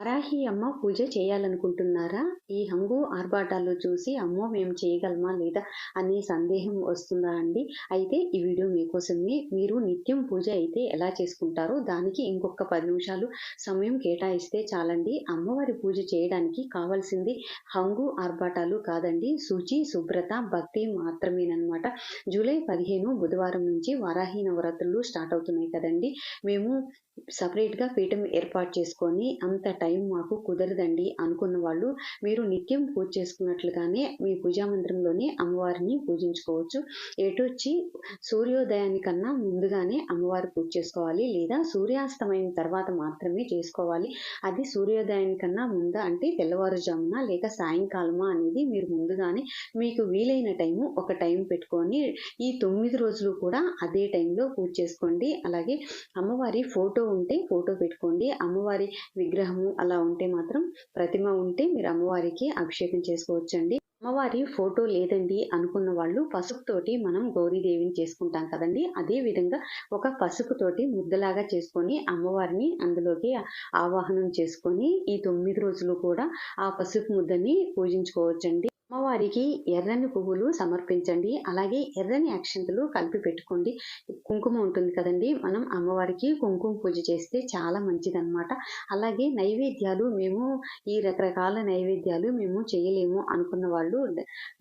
వరాహి అమ్మ పూజ చేయాలనుకుంటున్నారా? ఈ హంగు ఆర్భాటాలు చూసి అమ్మో మేము చేయగలమా లేదా అనే సందేహం వస్తుందా అండి? అయితే ఈ వీడియో మీకోసమే. మీరు నిత్యం పూజ అయితే ఎలా చేసుకుంటారో దానికి ఇంకొక 10 నిమిషాలు సమయం కేటాయిస్తే చాలండి. అమ్మవారి పూజ చేయడానికి కావాల్సింది హంగు ఆర్భాటాలు కాదండి. శుచి, శుభ్రత, భక్తి మాత్రమేనన్నమాట. జూలై 15 బుధవారం నుంచి వారాహి నవరాత్రులు స్టార్ట్ అవుతున్నాయి కదండీ! మేము సెపరేట్‌గా పీఠం ఏర్పాటు చేసుకొని అంత టైం మాకు కుదరదండి అనుకున్న వాళ్ళు మీరు నిత్యం పూజ చేసుకున్నట్లుగానే మీ పూజా మందిరంలోనే అమ్మవారిని పూజించుకోవచ్చు. ఎటొచ్చి సూర్యోదయానికన్నా ముందుగానే అమ్మవారి పూజ చేసుకోవాలి, లేదా సూర్యాస్తమయం తర్వాత మాత్రమే చేసుకోవాలి. అది సూర్యోదయానికన్నా ముందా అంటే తెల్లవారుజామున లేక సాయంకాలమా అనేది మీరు ముందుగానే మీకు వీలైన టైము ఒక టైం పెట్టుకొని ఈ 9 రోజులు కూడా అదే టైంలో పూజ చేసుకోండి. అలాగే అమ్మవారి ఫోటో ఉంటే ఫోటో పెట్టుకోండి. అమ్మవారి విగ్రహము అలా ఉంటే మాత్రం ప్రతిమ ఉంటే మీరు అమ్మవారికి అభిషేకం చేసుకోవచ్చండి. అమ్మవారి ఫోటో లేదండి అనుకున్న వాళ్ళు పసుపుతోటి మనం గౌరీదేవిని చేసుకుంటాం కదండి. అదే విధంగా ఒక పసుపుతోటి ముద్దలాగా చేసుకొని అమ్మవారిని అందులోకి ఆవాహనం చేసుకొని ఈ 9 రోజులు కూడా ఆ పసుపు ముద్దని పూజించుకోవచ్చండి. అమ్మవారికి ఎర్రని పువ్వులు సమర్పించండి. అలాగే ఎర్రని అక్షంతలు కలిపి పెట్టుకోండి. కుంకుమ ఉంటుంది కదండి, మనం అమ్మవారికి కుంకుమ పూజ చేస్తే చాలా మంచిదన్నమాట. అలాగే నైవేద్యాలు మేము ఈ రకరకాల నైవేద్యాలు మేము చేయలేము అనుకున్న వాళ్ళు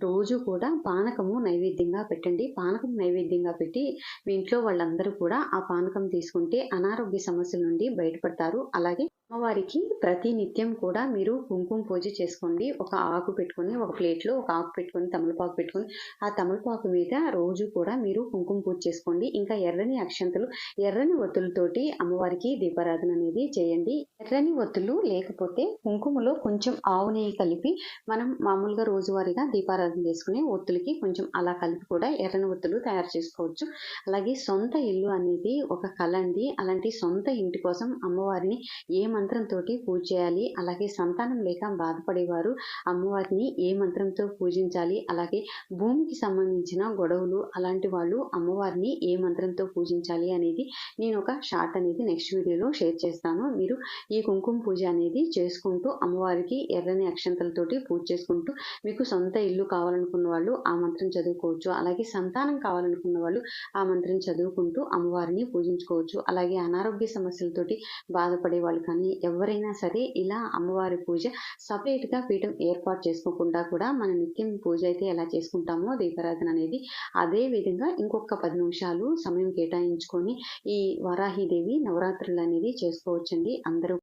రోజు కూడా పానకము నైవేద్యంగా పెట్టండి. పానకం నైవేద్యంగా పెట్టి మీ ఇంట్లో వాళ్ళందరూ కూడా ఆ పానకం తీసుకుంటే అనారోగ్య సమస్యల నుండి బయటపడతారు. అలాగే అమ్మవారికి ప్రతి నిత్యం కూడా మీరు కుంకుమ పూజ చేసుకోండి. ఒక ఆకు పెట్టుకొని ఒక ప్లేట్లో ఒక ఆకు పెట్టుకొని తమలపాకు పెట్టుకొని ఆ తమలపాకు మీద రోజు కూడా మీరు కుంకుమ పూజ చేసుకోండి. ఇంకా ఎర్రని అక్షంతలు, ఎర్రని ఒత్తులతోటి అమ్మవారికి దీపారాధన అనేది చేయండి. ఎర్రని ఒత్తులు లేకపోతే కుంకుమలో కొంచెం ఆవు నెయ్యి కలిపి మనం మామూలుగా రోజువారీగా దీపారాధన చేసుకునే ఒత్తులకి కొంచెం అలా కలిపి కూడా ఎర్రని ఒత్తులు తయారు చేసుకోవచ్చు. అలాగే సొంత ఇల్లు అనేది ఒక కళ అండి. అలాంటి సొంత ఇంటి కోసం అమ్మవారిని ఏ మంత్రంతో పూజ చేయాలి, అలాగే సంతానం లేక బాధపడేవారు అమ్మవారిని ఏ మంత్రంతో పూజించాలి, అలాగే భూమికి సంబంధించిన గొడవలు అలాంటి వాళ్ళు అమ్మవారిని ఏ మంత్రంతో పూజించాలి అనేది నేను ఒక షార్ట్ అనేది నెక్స్ట్ వీడియోలో షేర్ చేస్తాను. మీరు ఈ కుంకుమ పూజ అనేది చేసుకుంటూ అమ్మవారికి ఎర్రని అక్షంతలతోటి పూజ చేసుకుంటూ మీకు సొంత ఇల్లు కావాలనుకున్న వాళ్ళు ఆ మంత్రం చదువుకోవచ్చు. అలాగే సంతానం కావాలనుకున్న వాళ్ళు ఆ మంత్రం చదువుకుంటూ అమ్మవారిని పూజించుకోవచ్చు. అలాగే అనారోగ్య సమస్యలతోటి బాధపడే వాళ్ళు కానీ ఎవరైనా సరే ఇలా అమ్మవారి పూజ సపరేట్గా పీఠం ఏర్పాటు చేసుకోకుండా కూడా మన నిత్యం పూజ అయితే ఎలా చేసుకుంటామో దీపారాధన అనేది అదే విధంగా ఇంకొక 10 నిమిషాలు సమయం కేటాయించుకొని ఈ వారాహిదేవి నవరాత్రులు అనేది చేసుకోవచ్చండి. అందరూ